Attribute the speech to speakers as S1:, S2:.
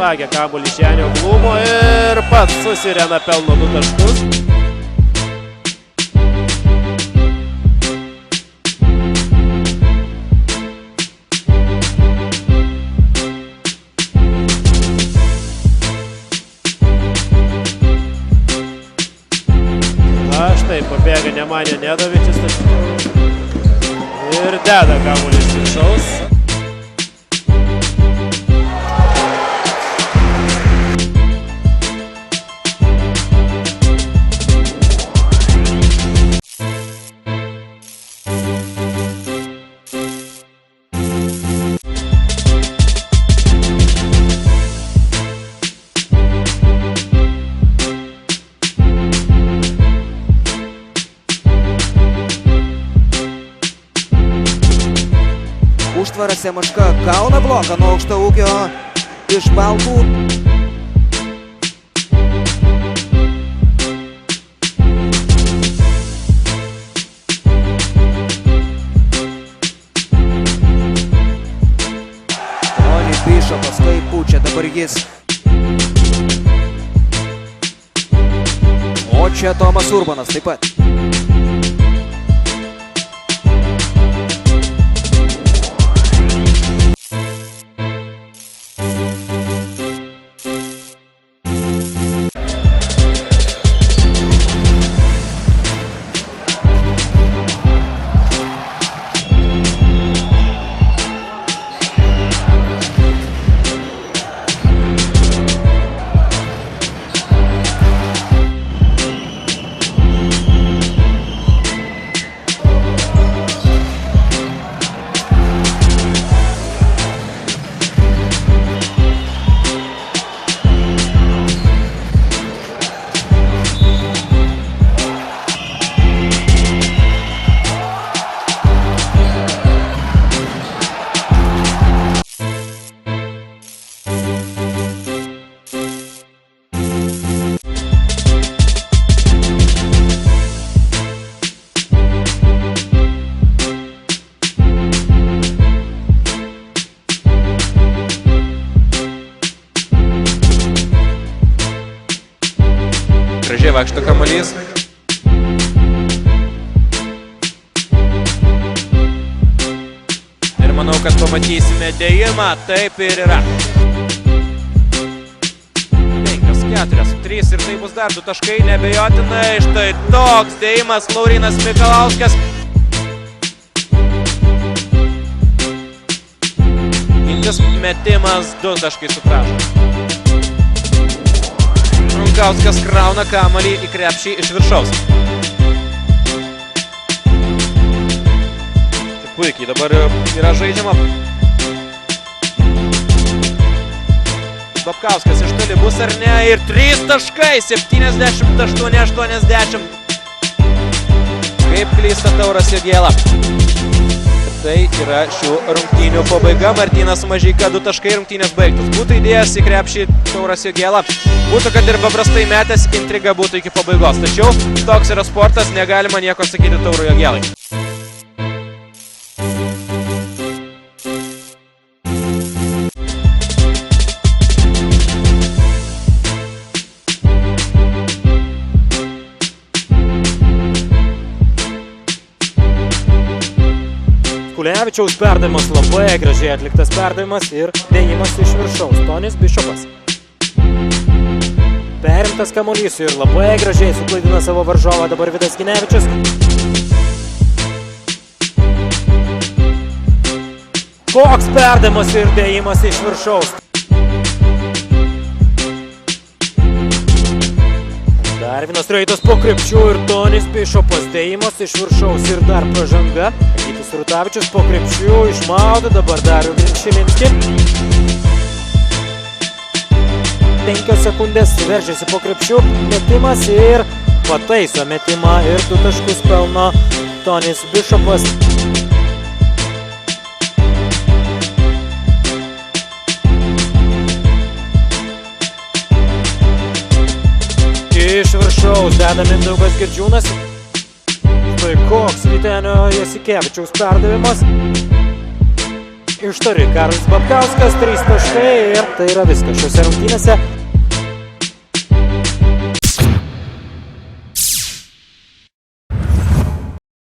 S1: vagia kamuolį iš Janio Blumo ir pats susirena pelno 2 taškus. Štai pabėga Nemanė Nedovičius ir deda kamuolį iš viršaus.
S2: Užtvaras Semaška gauna bloką nuo aukšto ūgio iš Baltų. Tony Bishopas kaip pučia dabar jis. O čia Tomas Urbanas taip pat.
S3: Gražiai vaikšto kamuolys. Ir manau, kad pamatysime dėjimą. Taip ir yra. 5-4, 3 ir tai bus dar 2 taškai, nebejotinai. Štai toks dėjimas Laurynas Mikalauskas. Intis metimas 2 taškai suprašo. Runkauskas krauna kamuolį į krepšį iš viršaus. Puikiai dabar yra žaidžiama. Babkauskas iš toli bus ar ne ir 3 taškai, 78-80. Kaip klysta Tauras Jogėla. Tai yra šių rungtynių pabaiga. Martynas Mažeika 2 taškai, rungtynės baigtos. Būtų įdėjęs į krepšį Tauras Jogėla. Būtų, kad ir paprastai metęs, intriga būtų iki pabaigos. Tačiau toks yra sportas, negalima nieko sakyti Taurui Jogėlai.
S1: Kulevičiaus perdavimas, labai gražiai atliktas perdavimas ir dėjimas iš viršaus. Tonis Bishopas. Perimtas kamuolys ir labai gražiai suklaidina savo varžovą dabar Vidas Ginevičius. Koks perdavimas ir dėjimas iš viršaus. Dar vienas reitas po krepšių ir Tonis Bishopas. Dėjimas iš viršaus ir dar pražanga. Gytis Rutavičius po krepšių išmaudo, dabar Darių Grinčilinski. 5 sekundės veržiasi po krepšių, metimas ir pataiso metimą ir 2 taškus pelno Tonis Bishopas. Iš viršaus deda Mindaugas Girdžiūnas. Tai koks Vytenio Jasikevičiaus perdavimas. iš toli. Karolis Babkauskas 3 taškai ir tai yra viskas šiuose rungtynėse.